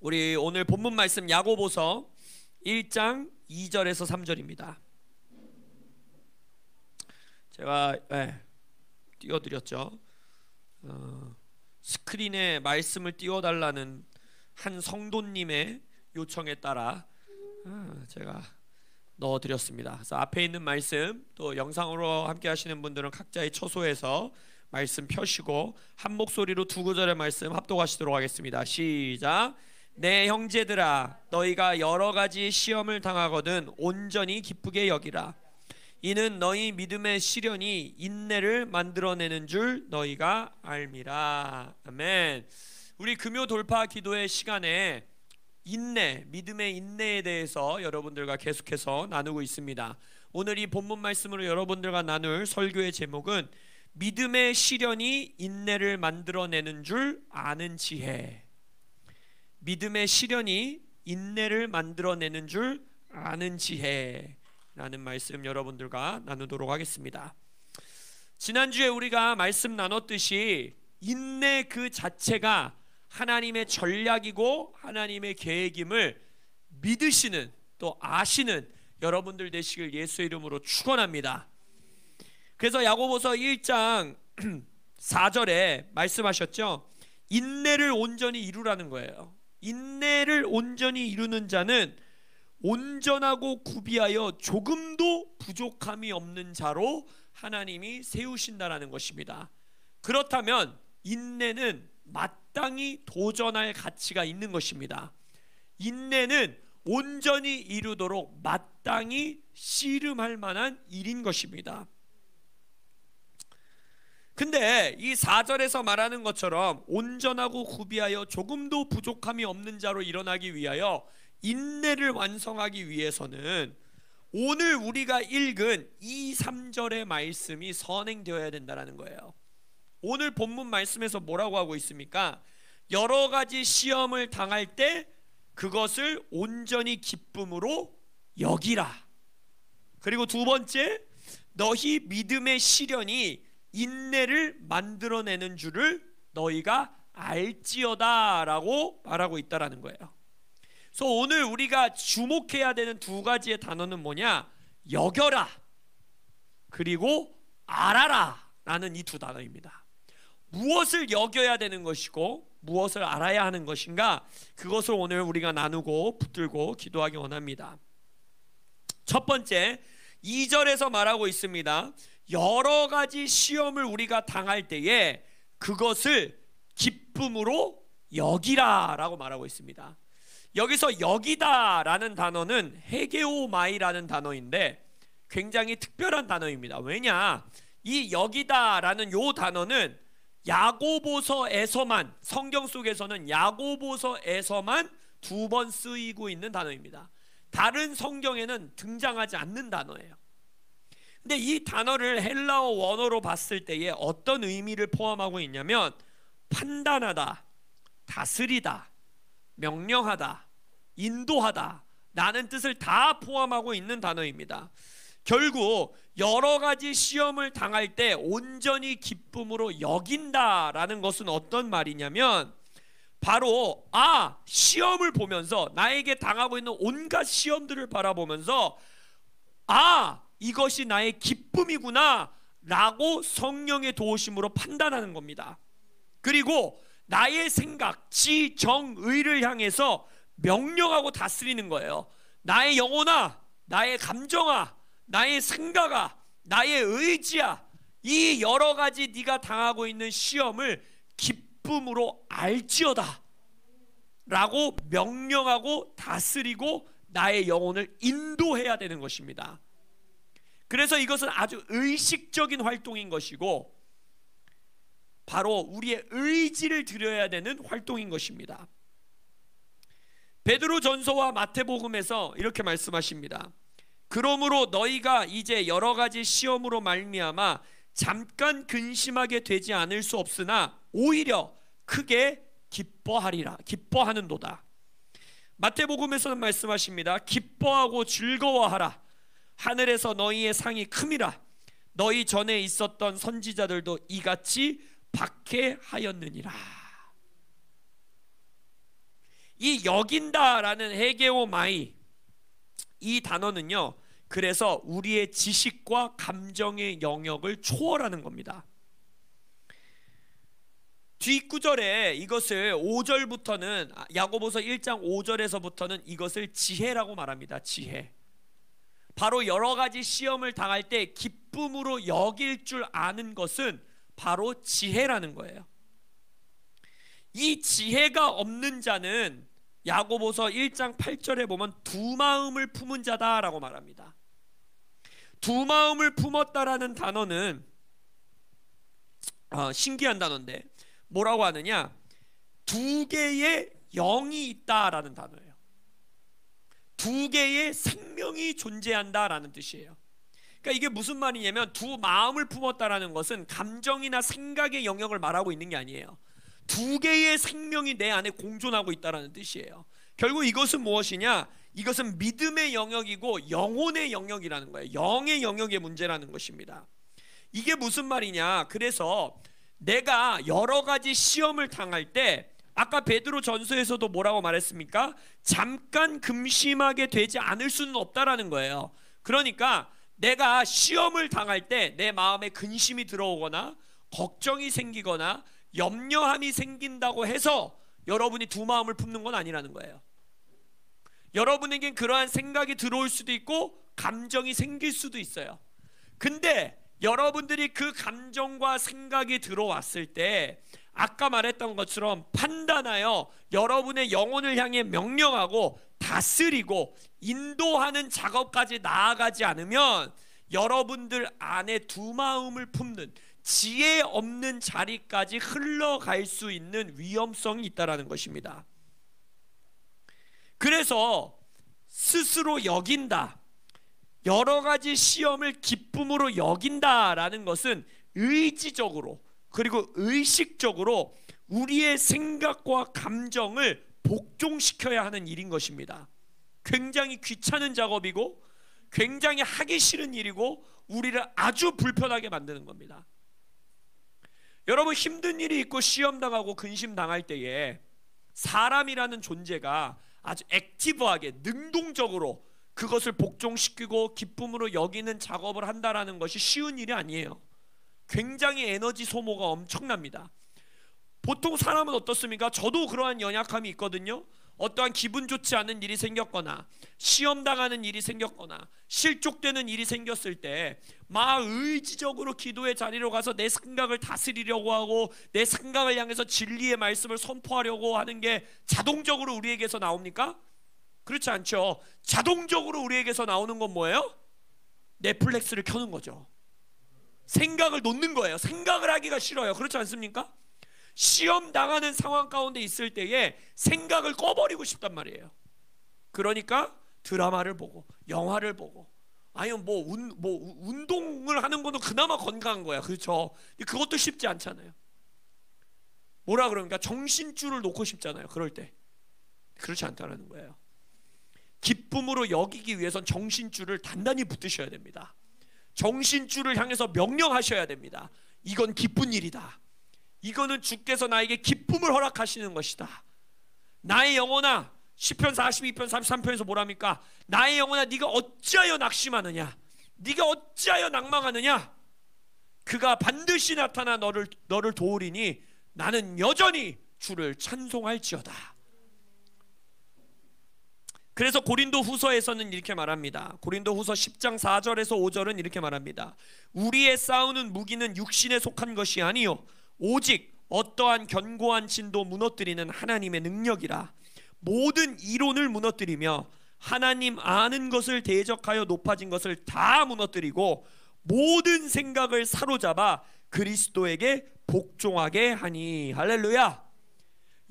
우리 오늘 본문 말씀 야고보서 1장 2절에서 3절입니다. 제가 띄워드렸죠. 스크린에 말씀을 띄워달라는 한 성도님의 요청에 따라 제가 넣어드렸습니다. 그래서 앞에 있는 말씀, 또 영상으로 함께 하시는 분들은 각자의 처소에서 말씀 펴시고 한 목소리로 두 구절의 말씀 합독하시도록 하겠습니다. 시작. 내 형제들아, 너희가 여러 가지 시험을 당하거든 온전히 기쁘게 여기라. 이는 너희 믿음의 시련이 인내를 만들어내는 줄 너희가 알미라. 아멘. 우리 금요 돌파 기도의 시간에 인내, 믿음의 인내에 대해서 여러분들과 계속해서 나누고 있습니다. 오늘 이 본문 말씀으로 여러분들과 나눌 설교의 제목은 믿음의 시련이 인내를 만들어내는 줄 아는 지혜. 믿음의 시련이 인내를 만들어내는 줄 아는 지혜라는 말씀 여러분들과 나누도록 하겠습니다. 지난주에 우리가 말씀 나눴듯이 인내 그 자체가 하나님의 전략이고 하나님의 계획임을 믿으시는, 또 아시는 여러분들 되시길 예수의 이름으로 축원합니다. 그래서 야고보서 1장 4절에 말씀하셨죠. 인내를 온전히 이루라는 거예요. 인내를 온전히 이루는 자는 온전하고 구비하여 조금도 부족함이 없는 자로 하나님이 세우신다라는 것입니다. 그렇다면 인내는 마땅히 도전할 가치가 있는 것입니다. 인내는 온전히 이루도록 마땅히 씨름할 만한 일인 것입니다. 근데 이 4절에서 말하는 것처럼 온전하고 구비하여 조금도 부족함이 없는 자로 일어나기 위하여 인내를 완성하기 위해서는 오늘 우리가 읽은 2, 3절의 말씀이 선행되어야 된다는 거예요. 오늘 본문 말씀에서 뭐라고 하고 있습니까? 여러 가지 시험을 당할 때 그것을 온전히 기쁨으로 여기라. 그리고 두 번째, 너희 믿음의 시련이 인내를 만들어내는 줄을 너희가 알지어다 라고 말하고 있다라는 거예요. 그래서 오늘 우리가 주목해야 되는 두 가지의 단어는 뭐냐? 여겨라, 그리고 알아라 라는 이 두 단어입니다. 무엇을 여겨야 되는 것이고 무엇을 알아야 하는 것인가, 그것을 오늘 우리가 나누고 붙들고 기도하기 원합니다. 첫 번째, 2절에서 말하고 있습니다. 여러 가지 시험을 우리가 당할 때에 그것을 기쁨으로 여기라 라고 말하고 있습니다. 여기서 여기다 라는 단어는 헤게오마이라는 단어인데 굉장히 특별한 단어입니다. 왜냐? 이 여기다 라는 요 단어는 야고보서에서만, 성경 속에서는 야고보서에서만 두 번 쓰이고 있는 단어입니다. 다른 성경에는 등장하지 않는 단어예요. 근데 이 단어를 헬라어 원어로 봤을 때에 어떤 의미를 포함하고 있냐면 판단하다, 다스리다, 명령하다, 인도하다 라는 뜻을 다 포함하고 있는 단어입니다. 결국 여러 가지 시험을 당할 때 온전히 기쁨으로 여긴다라는 것은 어떤 말이냐면 바로 시험을 보면서, 나에게 당하고 있는 온갖 시험들을 바라보면서 이것이 나의 기쁨이구나 라고 성령의 도우심으로 판단하는 겁니다. 그리고 나의 생각, 지, 정, 의를 향해서 명령하고 다스리는 거예요. 나의 영혼아, 나의 감정아, 나의 생각아, 나의 의지야, 이 여러 가지 네가 당하고 있는 시험을 기쁨으로 알지어다 라고 명령하고 다스리고 나의 영혼을 인도해야 되는 것입니다. 그래서 이것은 아주 의식적인 활동인 것이고 바로 우리의 의지를 들여야 되는 활동인 것입니다. 베드로전서와 마태복음에서 이렇게 말씀하십니다. 그러므로 너희가 이제 여러 가지 시험으로 말미암아 잠깐 근심하게 되지 않을 수 없으나 오히려 크게 기뻐하는도다. 마태복음에서는 말씀하십니다. 기뻐하고 즐거워하라. 하늘에서 너희의 상이 큼이라. 너희 전에 있었던 선지자들도 이같이 박해하였느니라. 이 여긴다라는 헤게오마이, 이 단어는요, 그래서 우리의 지식과 감정의 영역을 초월하는 겁니다. 뒷구절에 이것을 5절부터는, 야고보서 1장 5절에서부터는 이것을 지혜라고 말합니다. 지혜. 바로 여러 가지 시험을 당할 때 기쁨으로 여길 줄 아는 것은 바로 지혜라는 거예요. 이 지혜가 없는 자는 야고보서 1장 8절에 보면 두 마음을 품은 자다라고 말합니다. 두 마음을 품었다라는 단어는 신기한 단어인데 뭐라고 하느냐, 두 개의 영이 있다라는 단어예요. 두 개의 생명이 존재한다라는 뜻이에요. 그러니까 이게 무슨 말이냐면, 두 마음을 품었다라는 것은 감정이나 생각의 영역을 말하고 있는 게 아니에요. 두 개의 생명이 내 안에 공존하고 있다라는 뜻이에요. 결국 이것은 무엇이냐, 이것은 믿음의 영역이고 영혼의 영역이라는 거예요. 영의 영역의 문제라는 것입니다. 이게 무슨 말이냐, 그래서 내가 여러 가지 시험을 당할 때, 아까 베드로 전서에서도 뭐라고 말했습니까? 잠깐 금심하게 되지 않을 수는 없다라는 거예요. 그러니까 내가 시험을 당할 때 내 마음에 근심이 들어오거나 걱정이 생기거나 염려함이 생긴다고 해서 여러분이 두 마음을 품는 건 아니라는 거예요. 여러분에겐 그러한 생각이 들어올 수도 있고 감정이 생길 수도 있어요. 근데 여러분들이 그 감정과 생각이 들어왔을 때 아까 말했던 것처럼 판단하여 여러분의 영혼을 향해 명령하고 다스리고 인도하는 작업까지 나아가지 않으면 여러분들 안에 두 마음을 품는 지혜 없는 자리까지 흘러갈 수 있는 위험성이 있다는 것입니다. 그래서 스스로 여긴다, 여러 가지 시험을 기쁨으로 여긴다라는 것은 의지적으로 그리고 의식적으로 우리의 생각과 감정을 복종시켜야 하는 일인 것입니다. 굉장히 귀찮은 작업이고 굉장히 하기 싫은 일이고 우리를 아주 불편하게 만드는 겁니다. 여러분, 힘든 일이 있고 시험당하고 근심당할 때에 사람이라는 존재가 아주 액티브하게 능동적으로 그것을 복종시키고 기쁨으로 여기는 작업을 한다는 것이 쉬운 일이 아니에요. 굉장히 에너지 소모가 엄청납니다. 보통 사람은 어떻습니까? 저도 그러한 연약함이 있거든요. 어떠한 기분 좋지 않은 일이 생겼거나 시험당하는 일이 생겼거나 실족되는 일이 생겼을 때 막 의지적으로 기도의 자리로 가서 내 생각을 다스리려고 하고 내 생각을 향해서 진리의 말씀을 선포하려고 하는 게 자동적으로 우리에게서 나옵니까? 그렇지 않죠. 자동적으로 우리에게서 나오는 건 뭐예요? 넷플릭스를 켜는 거죠. 생각을 놓는 거예요. 생각을 하기가 싫어요. 그렇지 않습니까? 시험 당하는 상황 가운데 있을 때에 생각을 꺼버리고 싶단 말이에요. 그러니까 드라마를 보고 영화를 보고 아니면 뭐 운동을 하는 거는 그나마 건강한 거야. 그렇죠? 그것도 쉽지 않잖아요. 뭐라 그러니까 정신줄을 놓고 싶잖아요. 그럴 때 그렇지 않다는 거예요. 기쁨으로 여기기 위해선 정신줄을 단단히 붙드셔야 됩니다. 정신줄을 향해서 명령하셔야 됩니다. 이건 기쁜 일이다. 이거는 주께서 나에게 기쁨을 허락하시는 것이다. 나의 영혼아, 시편 42편 33편에서 뭐랍니까? 나의 영혼아, 네가 어찌하여 낙심하느냐, 네가 어찌하여 낭망하느냐, 그가 반드시 나타나 너를 도우리니 나는 여전히 주를 찬송할지어다. 그래서 고린도 후서에서는 이렇게 말합니다. 고린도 후서 10장 4절에서 5절은 이렇게 말합니다. 우리의 싸우는 무기는 육신에 속한 것이 아니요 오직 어떠한 견고한 진도 무너뜨리는 하나님의 능력이라. 모든 이론을 무너뜨리며 하나님 아는 것을 대적하여 높아진 것을 다 무너뜨리고 모든 생각을 사로잡아 그리스도에게 복종하게 하니. 할렐루야.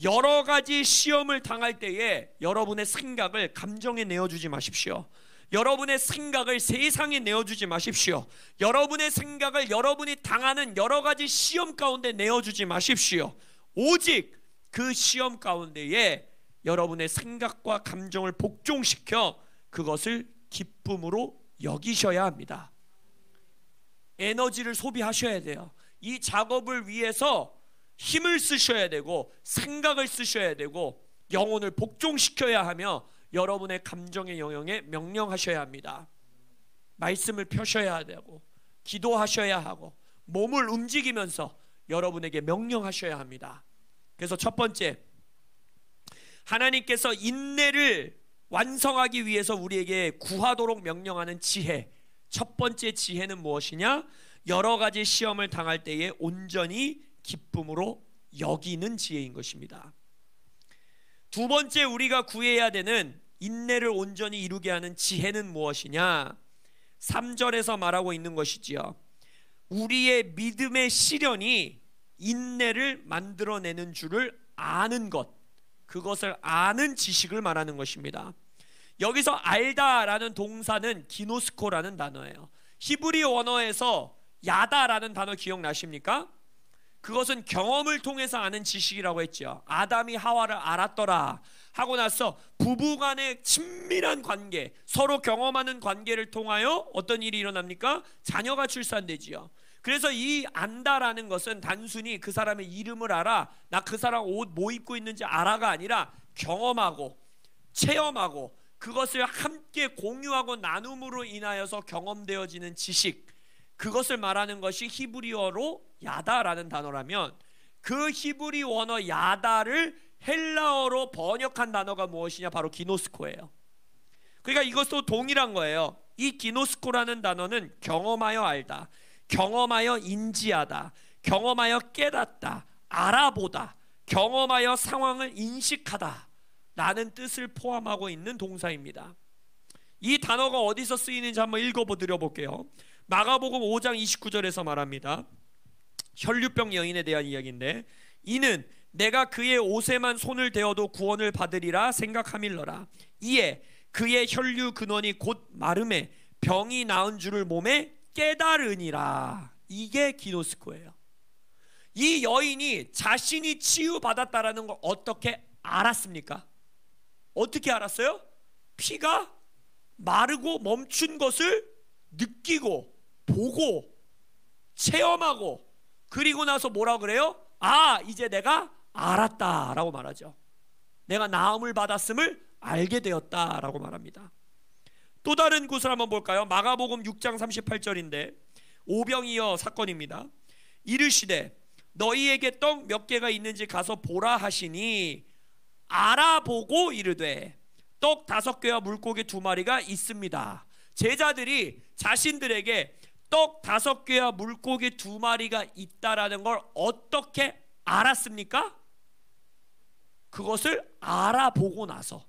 여러 가지 시험을 당할 때에 여러분의 생각을 감정에 내어주지 마십시오. 여러분의 생각을 세상에 내어주지 마십시오. 여러분의 생각을 여러분이 당하는 여러 가지 시험 가운데 내어주지 마십시오. 오직 그 시험 가운데에 여러분의 생각과 감정을 복종시켜 그것을 기쁨으로 여기셔야 합니다. 에너지를 소비하셔야 돼요. 이 작업을 위해서 힘을 쓰셔야 되고 생각을 쓰셔야 되고 영혼을 복종시켜야 하며 여러분의 감정의 영역에 명령하셔야 합니다. 말씀을 펴셔야 되고 기도하셔야 하고 몸을 움직이면서 여러분에게 명령하셔야 합니다. 그래서 첫 번째, 하나님께서 인내를 완성하기 위해서 우리에게 구하도록 명령하는 지혜, 첫 번째 지혜는 무엇이냐? 여러 가지 시험을 당할 때에 온전히 기쁨으로 여기는 지혜인 것입니다. 두 번째 우리가 구해야 되는 인내를 온전히 이루게 하는 지혜는 무엇이냐? 3절에서 말하고 있는 것이지요. 우리의 믿음의 시련이 인내를 만들어내는 줄을 아는 것, 그것을 아는 지식을 말하는 것입니다. 여기서 알다라는 동사는 기노스코라는 단어예요. 히브리 원어에서 야다라는 단어 기억나십니까? 그것은 경험을 통해서 아는 지식이라고 했죠. 아담이 하와를 알았더라 하고 나서 부부간의 친밀한 관계, 서로 경험하는 관계를 통하여 어떤 일이 일어납니까? 자녀가 출산되지요. 그래서 이 안다라는 것은 단순히 그 사람의 이름을 알아, 나 그 사람 옷 뭐 입고 있는지 알아가 아니라 경험하고 체험하고 그것을 함께 공유하고 나눔으로 인하여서 경험되어지는 지식, 그것을 말하는 것이 히브리어로 야다라는 단어라면, 그 히브리 원어 야다를 헬라어로 번역한 단어가 무엇이냐? 바로 기노스코예요. 그러니까 이것도 동일한 거예요. 이 기노스코라는 단어는 경험하여 알다, 경험하여 인지하다, 경험하여 깨닫다, 알아보다, 경험하여 상황을 인식하다 라는 뜻을 포함하고 있는 동사입니다. 이 단어가 어디서 쓰이는지 한번 읽어보드려 볼게요. 마가복음 5장 29절에서 말합니다. 혈류병 여인에 대한 이야기인데, 이는 내가 그의 옷에만 손을 대어도 구원을 받으리라 생각함일러라. 이에 그의 혈류 근원이 곧 마름에 병이 나은 줄을 몸에 깨달으니라. 이게 기노스코예요. 이 여인이 자신이 치유받았다라는 걸 어떻게 알았습니까? 어떻게 알았어요? 피가 마르고 멈춘 것을 느끼고 보고 체험하고, 그리고 나서 뭐라 그래요? 아, 이제 내가 알았다 라고 말하죠. 내가 나음을 받았음을 알게 되었다 라고 말합니다. 또 다른 곳을 한번 볼까요? 마가복음 6장 38절인데 오병이어 사건입니다. 이르시되 너희에게 떡 몇 개가 있는지 가서 보라 하시니 알아보고 이르되 떡 5개와 물고기 2마리가 있습니다. 제자들이 자신들에게 떡 5개와 물고기 2마리가 있다라는 걸 어떻게 알았습니까? 그것을 알아보고 나서,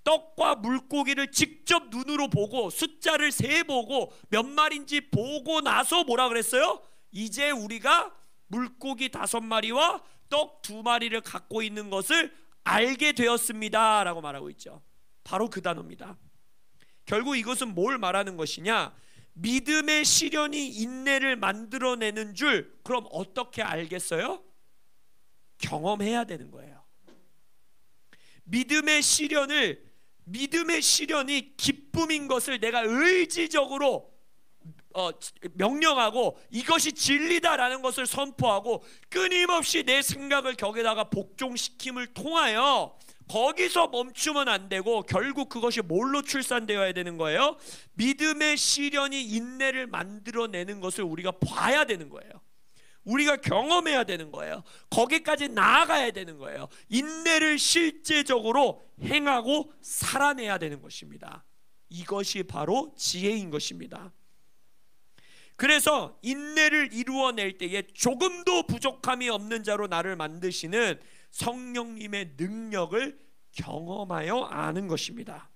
떡과 물고기를 직접 눈으로 보고 숫자를 세보고 몇 마리인지 보고 나서 뭐라 그랬어요? 이제 우리가 물고기 5마리와 떡 2마리를 갖고 있는 것을 알게 되었습니다 라고 말하고 있죠. 바로 그 단어입니다. 결국 이것은 뭘 말하는 것이냐? 믿음의 시련이 인내를 만들어내는 줄 그럼 어떻게 알겠어요? 경험해야 되는 거예요. 믿음의 시련이 기쁨인 것을 내가 의지적으로 명령하고 이것이 진리다라는 것을 선포하고 끊임없이 내 생각을 거기다가 복종시킴을 통하여 거기서 멈추면 안 되고, 결국 그것이 뭘로 출산되어야 되는 거예요? 믿음의 시련이 인내를 만들어내는 것을 우리가 봐야 되는 거예요. 우리가 경험해야 되는 거예요. 거기까지 나아가야 되는 거예요. 인내를 실제적으로 행하고 살아내야 되는 것입니다. 이것이 바로 지혜인 것입니다. 그래서 인내를 이루어낼 때에 조금도 부족함이 없는 자로 나를 만드시는 성령님의 능력을 경험하여 아는 것입니다.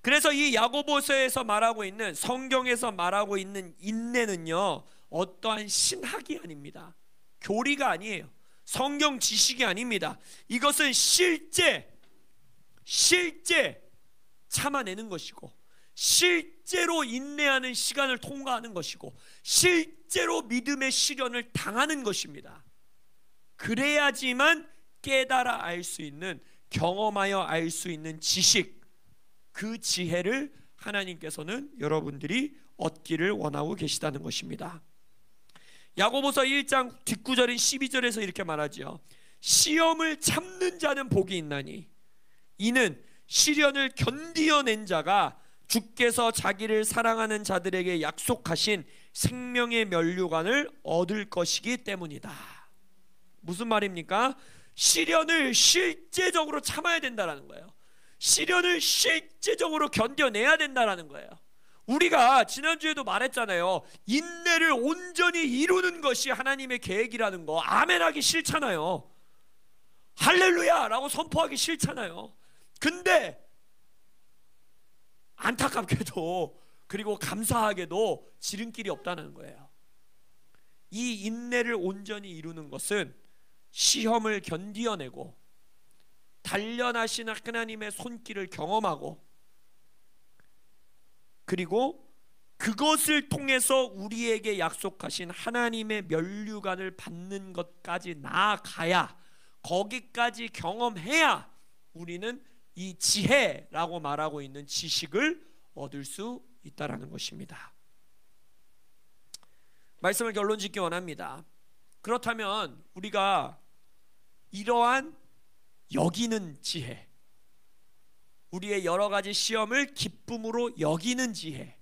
그래서 이 야고보서에서 말하고 있는, 성경에서 말하고 있는 인내는요, 어떠한 신학이 아닙니다. 교리가 아니에요. 성경 지식이 아닙니다. 이것은 실제 참아내는 것이고, 실제로 인내하는 시간을 통과하는 것이고, 실제로 믿음의 시련을 당하는 것입니다. 그래야지만 깨달아 알 수 있는, 경험하여 알 수 있는 지식, 그 지혜를 하나님께서는 여러분들이 얻기를 원하고 계시다는 것입니다. 야고보서 1장 뒷구절인 12절에서 이렇게 말하죠. 시험을 참는 자는 복이 있나니 이는 시련을 견디어낸 자가 주께서 자기를 사랑하는 자들에게 약속하신 생명의 면류관을 얻을 것이기 때문이다. 무슨 말입니까? 시련을 실제적으로 참아야 된다는 거예요. 시련을 실제적으로 견뎌내야 된다는 거예요. 우리가 지난주에도 말했잖아요. 인내를 온전히 이루는 것이 하나님의 계획이라는 거 아멘하기 싫잖아요. 할렐루야 라고 선포하기 싫잖아요. 근데 안타깝게도 그리고 감사하게도 지름길이 없다는 거예요. 이 인내를 온전히 이루는 것은 시험을 견디어내고 단련하신 하나님의 손길을 경험하고 그리고 그것을 통해서 우리에게 약속하신 하나님의 면류관을 받는 것까지 나아가야, 거기까지 경험해야 우리는 이 지혜라고 말하고 있는 지식을 얻을 수 있다라는 것입니다. 말씀을 결론 짓기 원합니다. 그렇다면 우리가 이러한 여기는 지혜, 우리의 여러 가지 시험을 기쁨으로 여기는 지혜,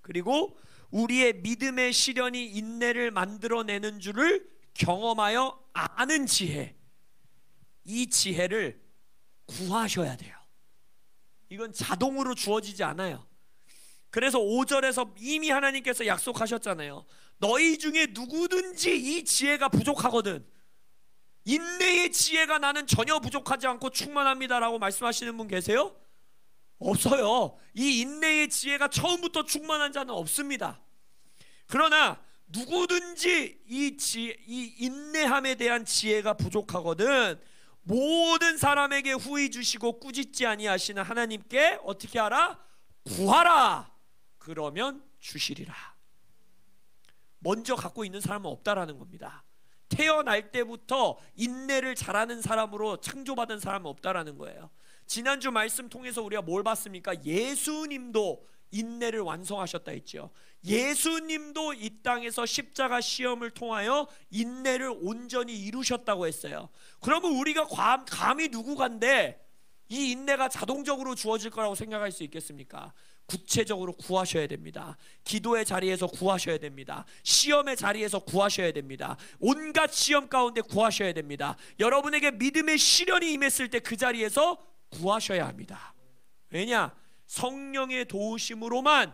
그리고 우리의 믿음의 시련이 인내를 만들어내는 줄을 경험하여 아는 지혜, 이 지혜를 구하셔야 돼요. 이건 자동으로 주어지지 않아요. 그래서 5절에서 이미 하나님께서 약속하셨잖아요. 너희 중에 누구든지 이 지혜가 부족하거든, 인내의 지혜가 나는 전혀 부족하지 않고 충만합니다라고 말씀하시는 분 계세요? 없어요. 이 인내의 지혜가 처음부터 충만한 자는 없습니다. 그러나 누구든지 이 인내함에 대한 지혜가 부족하거든 모든 사람에게 후히 주시고 꾸짖지 아니하시는 하나님께 어떻게 하라? 구하라. 그러면 주시리라. 먼저 갖고 있는 사람은 없다라는 겁니다. 태어날 때부터 인내를 잘하는 사람으로 창조받은 사람은 없다라는 거예요. 지난주 말씀 통해서 우리가 뭘 봤습니까? 예수님도 인내를 완성하셨다 했죠. 예수님도 이 땅에서 십자가 시험을 통하여 인내를 온전히 이루셨다고 했어요. 그러면 우리가 감히 누구간데 이 인내가 자동적으로 주어질 거라고 생각할 수 있겠습니까? 구체적으로 구하셔야 됩니다. 기도의 자리에서 구하셔야 됩니다. 시험의 자리에서 구하셔야 됩니다. 온갖 시험 가운데 구하셔야 됩니다. 여러분에게 믿음의 시련이 임했을 때 그 자리에서 구하셔야 합니다. 왜냐? 성령의 도우심으로만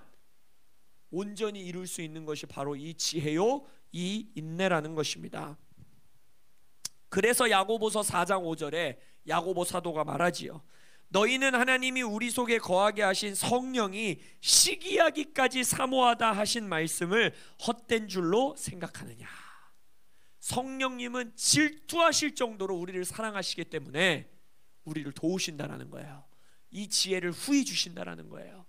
온전히 이룰 수 있는 것이 바로 이 지혜요, 이 인내라는 것입니다. 그래서 야고보서 4장 5절에 야고보 사도가 말하지요. 너희는 하나님이 우리 속에 거하게 하신 성령이 시기하기까지 사모하다 하신 말씀을 헛된 줄로 생각하느냐. 성령님은 질투하실 정도로 우리를 사랑하시기 때문에 우리를 도우신다라는 거예요. 이 지혜를 후히 주신다라는 거예요.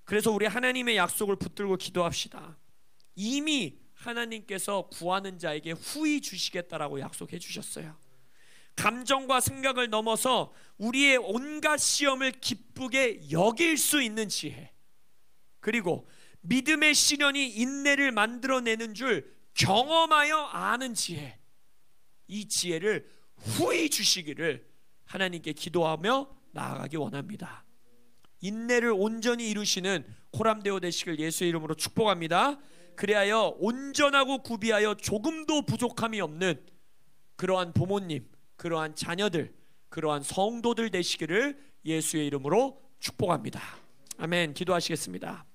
그래서 우리 하나님의 약속을 붙들고 기도합시다. 이미 하나님께서 구하는 자에게 후히 주시겠다라고 약속해 주셨어요. 감정과 생각을 넘어서 우리의 온갖 시험을 기쁘게 여길 수 있는 지혜, 그리고 믿음의 시련이 인내를 만들어내는 줄 경험하여 아는 지혜, 이 지혜를 후히 주시기를 하나님께 기도하며 나아가기 원합니다. 인내를 온전히 이루시는 코람데오 되시길 예수의 이름으로 축복합니다. 그리하여 온전하고 구비하여 조금도 부족함이 없는 그러한 부모님, 그러한 자녀들, 그러한 성도들 되시기를 예수의 이름으로 축복합니다. 아멘. 기도하시겠습니다.